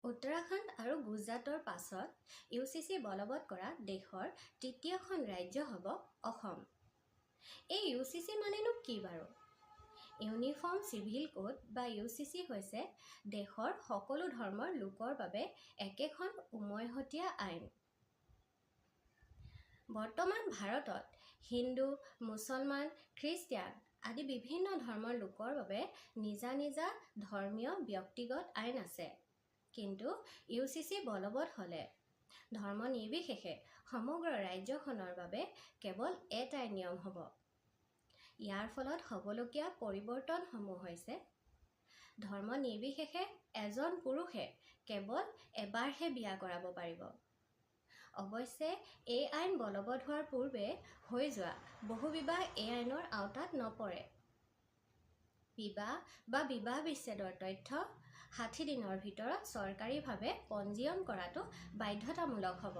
উত্তৰাখণ্ড আৰু গুজৰাটৰ পাছত UCC বলবৎ কৰা দেশৰ তৃতীয়খন ৰাজ্য হ'ব অসম। এই UCC মানেনো কি বাৰু? ইউনিফৰ্ম চিভিল কোড বা UCC হৈছে দেশৰ সকলো ধৰ্মৰ লোকৰ বাবে একেখন উমৈহতীয়া আইন। বৰ্তমান ভাৰতত হিন্দু, মুছলমান, খ্ৰীষ্টিয়ান আদি বিভিন্ন ধৰ্মৰ লোকৰ বাবে নিজা নিজা ধৰ্মীয় ব্যক্তিগত আইন আছে। কিন্তু UCC বলবৎ হ'লে ধৰ্ম নিৰ্বিশেষে সমগ্ৰ ৰাজ্যখনৰ বাবে কেৱল এটাই নিয়ম হ'ব। ইয়াৰ ফলত হ'বলগীয়া পৰিৱৰ্তনসমূহ হৈছে ধৰ্ম নিৰ্বিশেষে এজন পুৰুষে কেৱল এবাৰহে বিয়া কৰাব পাৰিব। অৱশ্যে এই আইন বলবৎ হোৱাৰ পূৰ্বে হৈ যোৱা বহুবিবাহ এই আইনৰ আওতাত নপৰে। বিবাহ বা বিবাহ বিচ্ছেদৰ তথ্য 60 দিনৰ ভিতৰত চৰকাৰীভাৱে পঞ্জীয়ন কৰাটো বাধ্যতামূলক হ'ব।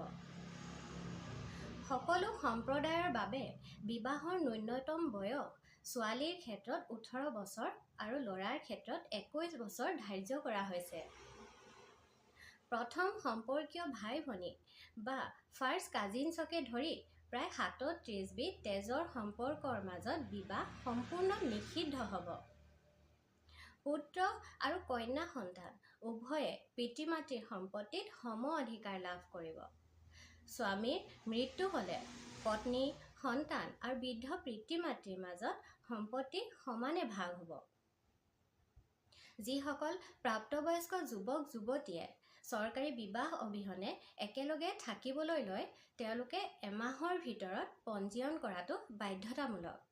সকলো সম্প্ৰদায়ৰ বাবে বিবাহৰ ন্যূনতম বয়স ছোৱালীৰ ক্ষেত্ৰত 18 বছৰ আৰু ল'ৰাৰ ক্ষেত্ৰত 21 বছৰ ধাৰ্য কৰা হৈছে। প্ৰথম সম্পৰ্কীয় ভাই-ভনী বা ফাৰ্ষ্ট কাজিনছকে ধৰি প্ৰায় 37 বিধ তেজৰ সম্পৰ্কৰ মাজত বিবাহ সম্পূৰ্ণ নিষিদ্ধ হ'ব। পুত্ৰ আৰু কন্যা সন্তান উভয়ে পিতৃ-মাতৃৰ সম্পত্তিত সম অধিকাৰ লাভ কৰিব। স্বামীৰ মৃত্যু হ'লে পত্নী, সন্তান আৰু বৃদ্ধ পিতৃ-মাতৃৰ মাজত সম্পত্তি সমানে ভাগ হ'ব। যিসকল প্ৰাপ্তবয়স্ক যুৱক-যুৱতীয়ে চৰকাৰী বিবাহ অবিহনে একেলগে থাকিবলৈ লয়, তেওঁলোকে এমাহৰ ভিতৰত পঞ্জীয়ন কৰাটো বাধ্যতামূলক।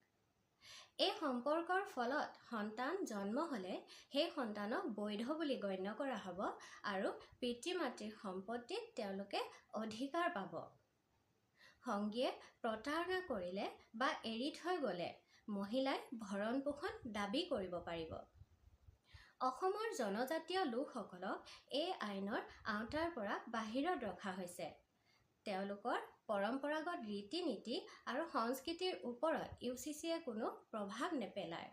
এই সম্পৰ্কৰ ফলত সন্তান জন্ম হ'লে সেই সন্তানক বৈধ বুলি গণ্য কৰা হ'ব আৰু পিতৃ-মাতৃৰ সম্পত্তিত তেওঁলোকে অধিকাৰ পাব। সংগীয়ে প্ৰতাৰণা কৰিলে বা এৰি থৈ গ'লে মহিলাই ভৰণ-পোষণ দাবী কৰিব পাৰিব। অসমৰ জনজাতীয় লোকসকলক এই আইনৰ আওতাৰ পৰা বাহিৰত ৰখা হৈছে। তেওঁলোকৰ পৰম্পৰাগত ৰীতি-নীতি আৰু সংস্কৃতিৰ ওপৰত UCCয়ে কোনো প্ৰভাৱ নেপেলায়।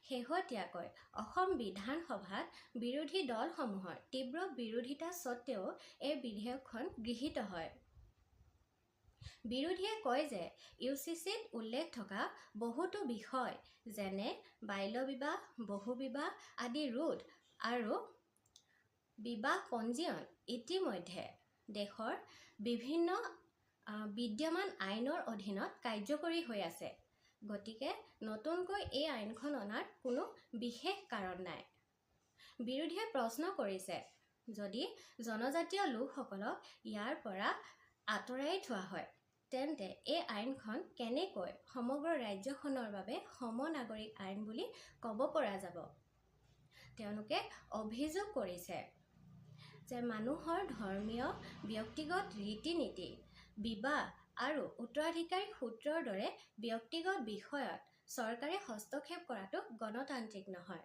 শেহতীয়াকৈ অসম বিধান সভাত বিৰোধী দলসমূহৰ তীব্ৰ বিৰোধিতা সত্ত্বেও এই বিধেয়কখন গৃহীত হয়। বিৰোধীয়ে কয় যে UCCত উল্লেখ থকা বহুতো বিষয় যেনে বাল্য বিবাহ, বহুবিবাহ আদি ৰোধ আৰু বিবাহ পঞ্জীয়ন ইতিমধ্যে দেশৰ বিভিন্ন বিদ্যমান আইনৰ অধীনত কাৰ্যকৰী হৈ আছে। গতিকে নতুনকৈ এই আইনখন অনাৰ কোনো বিশেষ কাৰণ নাই। বিৰোধীয়ে প্ৰশ্ন কৰিছে, যদি জনজাতীয় লোকসকলক ইয়াৰ পৰা আঁতৰাই থোৱা হয়, তেন্তে এই আইনখন কেনেকৈ সমগ্ৰ ৰাজ্যখনৰ বাবে সম-নাগৰিক আইন বুলি ক'ব পৰা যাব? তেওঁলোকে অভিযোগ কৰিছে যে মানুহৰ ধৰ্মীয় ব্যক্তিগত ৰীতি-নীতি, বিবাহ আৰু উত্তৰাধিকাৰ সূত্ৰৰ দৰে ব্যক্তিগত বিষয়ত চৰকাৰে হস্তক্ষেপ কৰাটো গণতান্ত্ৰিক নহয়।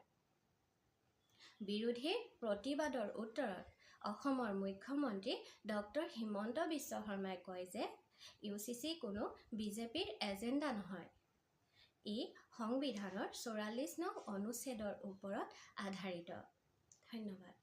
বিৰোধীৰ প্ৰতিবাদৰ উত্তৰত অসমৰ মুখ্যমন্ত্ৰী ডক্টৰ হিমন্ত বিশ্ব শৰ্মাই কয় যে UCC কোনো বিজেপিৰ এজেণ্ডা নহয়। ই সংবিধানৰ 44 নং অনুচ্ছেদৰ ওপৰত আধাৰিত। ধন্যবাদ।